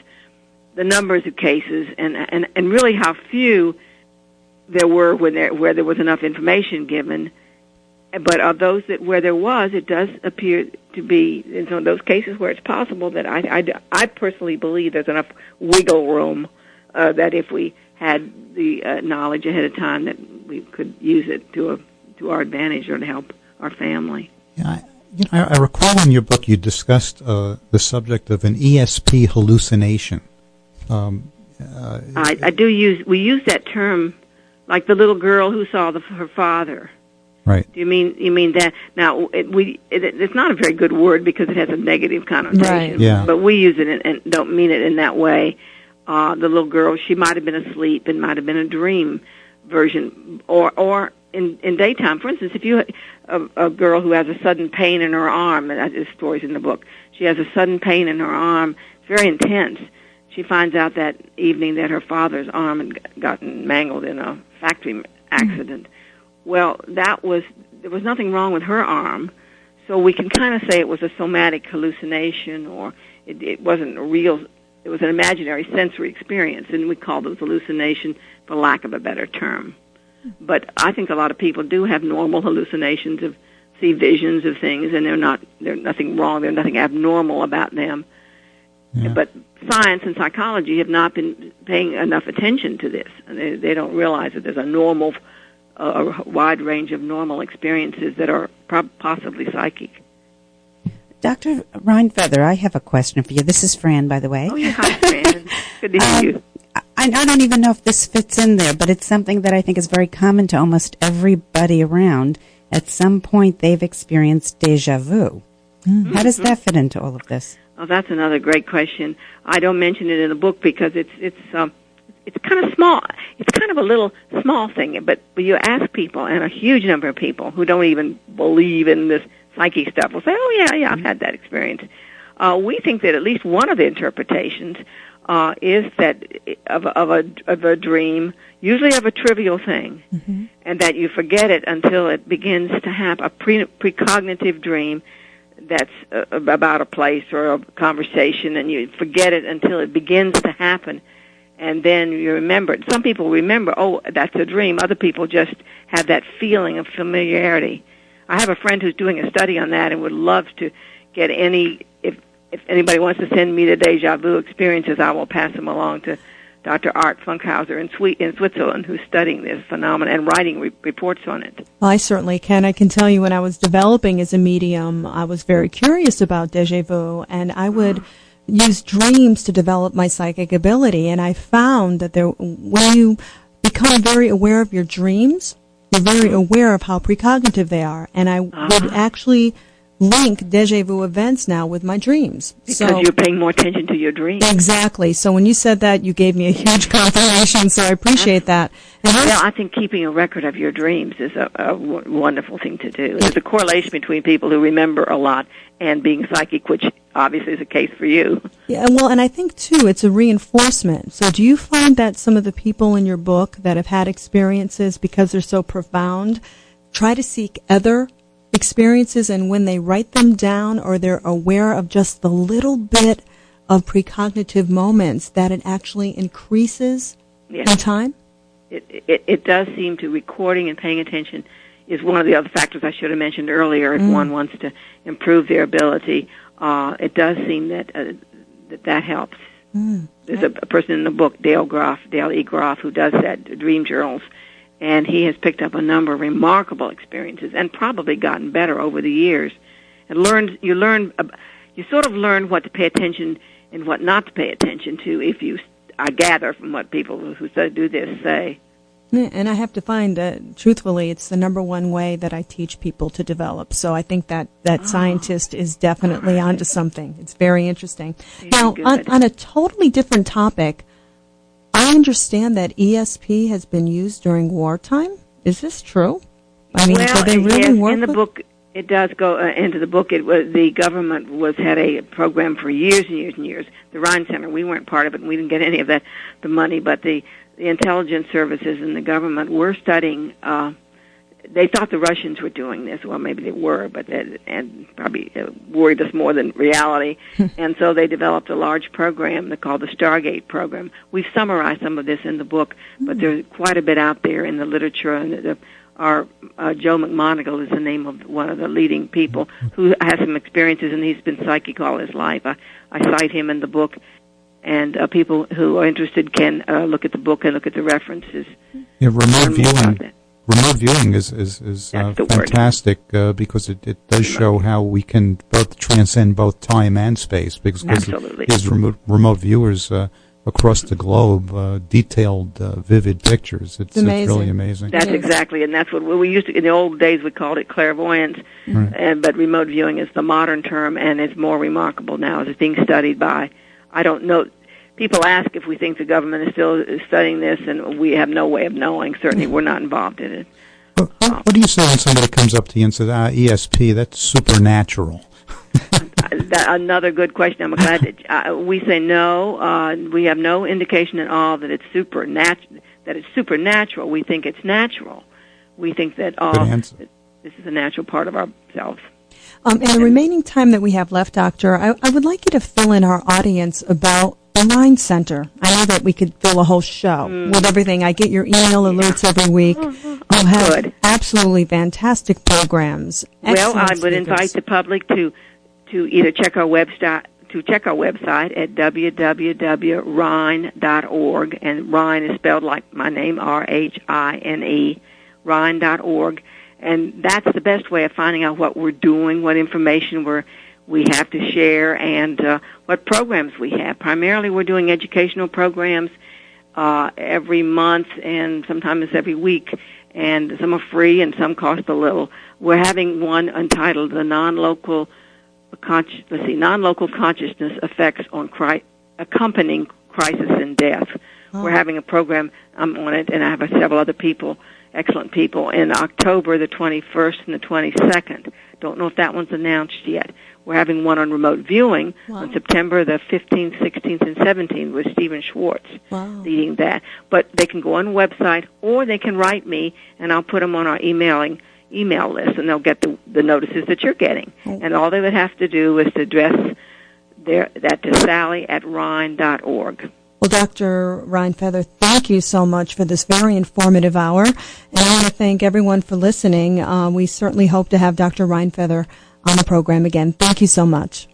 of cases, and really how few there were where there was enough information given, But of those where there was, it does appear to be in some of those cases where it's possible that I personally believe there's enough wiggle room that if we had the knowledge ahead of time that we could use it to our advantage or to help our family. Yeah, I recall in your book you discussed the subject of an ESP hallucination. We use that term, like the little girl who saw her father. Right. Do you mean that? Now, it's not a very good word because it has a negative connotation. Right. Yeah. But we use it and don't mean it in that way. The little girl, she might have been asleep and might have been a dream version, or in daytime. For instance, if you a girl who has a sudden pain in her arm, and this story's in the book, she has a sudden pain in her arm. It's very intense. She finds out that evening that her father's arm had gotten mangled in a factory accident. Mm-hmm. Well, there was nothing wrong with her arm, so we can kind of say it was a somatic hallucination, or it wasn't a real, it was an imaginary sensory experience, and we call those hallucination for lack of a better term. But I think a lot of people do have normal hallucinations see visions of things, and there's nothing wrong, there's nothing abnormal about them. Yeah. But science and psychology have not been paying enough attention to this. They don't realize that there's a wide range of normal experiences that are possibly psychic. Dr. Rhine Feather, I have a question for you. This is Phran, by the way. Oh, yeah, hi, Phran. Good to hear you. I don't even know if this fits in there, but it's something that I think is very common to almost everybody around. At some point, they've experienced déjà vu. Mm-hmm. How does that fit into all of this? Oh, that's another great question. I don't mention it in the book because it's kind of small. It's kind of a little small thing, but you ask people, and a huge number of people who don't even believe in this psychic stuff will say, "Oh yeah, I've had that experience." We think that at least one of the interpretations is that of a dream, usually of a trivial thing, mm-hmm. and that you forget it until it begins to happen. A precognitive dream that's about a place or a conversation, and you forget it until it begins to happen. And then you remember it. Some people remember, oh, that's a dream. Other people just have that feeling of familiarity. I have a friend who's doing a study on that and would love to get if anybody wants to send me the déjà vu experiences, I will pass them along to Dr. Art Funkhauser in Switzerland, who's studying this phenomenon and writing reports on it. Well, I certainly can. I can tell you when I was developing as a medium, I was very curious about déjà vu, and I would use dreams to develop my psychic ability, and I found that when you become very aware of your dreams, you're very aware of how precognitive they are, and I would actually link déjà vu events now with my dreams. Because you're paying more attention to your dreams. Exactly. So when you said that, you gave me a huge confirmation, so I appreciate that. And I think keeping a record of your dreams is a wonderful thing to do. There's a correlation between people who remember a lot and being psychic, which obviously is a case for you. Yeah, well, and I think, too, it's a reinforcement. So do you find that some of the people in your book that have had experiences, because they're so profound, try to seek other experiences, and when they write them down or they're aware of just the little bit of precognitive moments, that it actually increases in time? It does seem to recording and paying attention is one of the other factors I should have mentioned earlier if one wants to improve their ability. It does seem that helps. There's a person in the book, Dale E. Groff, who does that, dream journals, and he has picked up a number of remarkable experiences and probably gotten better over the years. And you sort of learn what to pay attention and what not to pay attention to I gather from what people who do this say. And I have to find that, truthfully, it's the number one way that I teach people to develop. So I think that scientist is definitely onto something. It's very interesting. Now, on a totally different topic, I understand that ESP has been used during wartime. Is this true? I mean, do they really work? In the book, it does go into the book. The government had a program for years and years and years. The Rhine Center, we weren't part of it, and we didn't get any of the money, but the intelligence services and the government were studying. They thought the Russians were doing this. Well, maybe they were, and probably worried us more than reality. And so they developed a large program called the Stargate program. We've summarized some of this in the book, but there's quite a bit out there in the literature and Joe McMonagle is the name of one of the leading people who has some experiences, and he's been psychic all his life. I cite him in the book, and people who are interested can look at the book and look at the references. Yeah, remote viewing is fantastic because it does show how we can both transcend both time and space. Because there's remote viewers across the globe, detailed, vivid pictures. It's really amazing. That's exactly, and that's what we used to, in the old days, we called it clairvoyance, but remote viewing is the modern term, and it's more remarkable now. It's being studied by, I don't know, people ask if we think the government is still studying this, and we have no way of knowing. Certainly, we're not involved in it. What do you say when somebody comes up to you and says, ESP, that's supernatural? Another good question. I'm glad that we say no. We have no indication at all that it's supernatural. We think it's natural. We think that this is a natural part of ourselves. In the remaining time that we have left, Doctor, I would like you to fill in our audience about the Rhine Center. I know that we could fill a whole show with everything. I get your email alerts every week. You have absolutely fantastic programs. Well, I would invite the public to either check our website at www.rhine.org, and Rhine is spelled like my name, R-H-I-N-E, Rhine.org, and that's the best way of finding out what we're doing, what information we have to share, and what programs we have. Primarily, we're doing educational programs every month, and sometimes every week, and some are free and some cost a little. We're having one entitled "The Non-Local Consciousness Effects on Accompanying Crisis and Death." We're having a program. I'm on it, and I have several other people, excellent people, in October the 21st and the 22nd. Don't know if that one's announced yet. We're having one on remote viewing on September the 15th, 16th, and 17th with Stephen Schwartz leading that. But they can go on the website, or they can write me, and I'll put them on our email list, and they'll get the notices that you're getting. And all they would have to do is to address that to Sally@Rhine.org. Well, Dr. Rhine Feather, thank you so much for this very informative hour. And I want to thank everyone for listening. We certainly hope to have Dr. Rhine Feather on the program again. Thank you so much.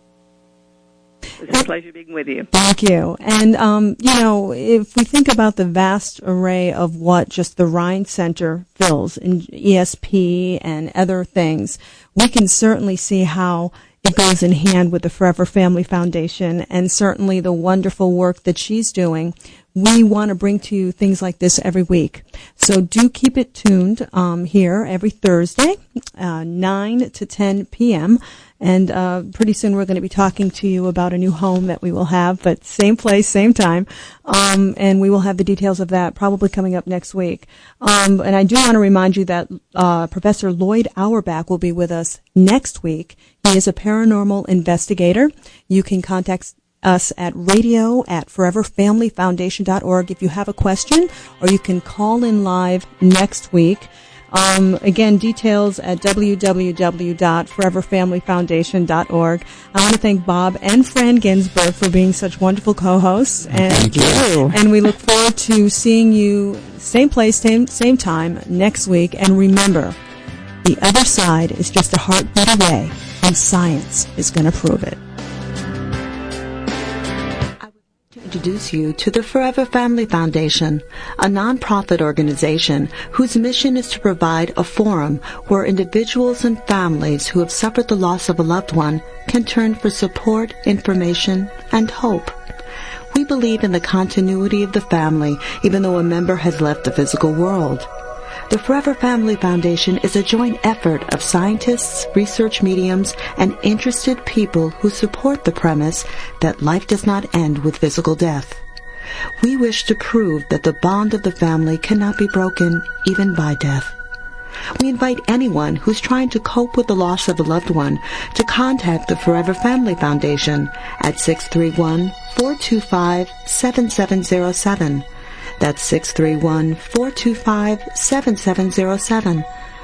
It's a pleasure being with you. Thank you. And, if we think about the vast array of what just the Rhine Center fills in ESP and other things, we can certainly see how it goes in hand with the Forever Family Foundation and certainly the wonderful work that she's doing. We want to bring to you things like this every week. So do keep it tuned here every Thursday, 9 to 10 p.m., and pretty soon we're going to be talking to you about a new home that we will have, but same place, same time. And we will have the details of that probably coming up next week. And I do want to remind you that Professor Lloyd Auerbach will be with us next week. He is a paranormal investigator. You can contact us at radio@foreverfamilyfoundation.org if you have a question, or you can call in live next week. Again, details at www.foreverfamilyfoundation.org. I want to thank Bob and Phran Ginsberg for being such wonderful co-hosts. Thank you. And we look forward to seeing you same place, same time next week. And remember, the other side is just a heartbeat away, and science is going to prove it. Introduce you to the Forever Family Foundation, a nonprofit organization whose mission is to provide a forum where individuals and families who have suffered the loss of a loved one can turn for support, information, and hope. We believe in the continuity of the family, even though a member has left the physical world. The Forever Family Foundation is a joint effort of scientists, research mediums, and interested people who support the premise that life does not end with physical death. We wish to prove that the bond of the family cannot be broken even by death. We invite anyone who's trying to cope with the loss of a loved one to contact the Forever Family Foundation at 631-425-7707. That's 631-425-7707.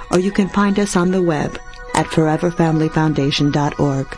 Or you can find us on the web at foreverfamilyfoundation.org.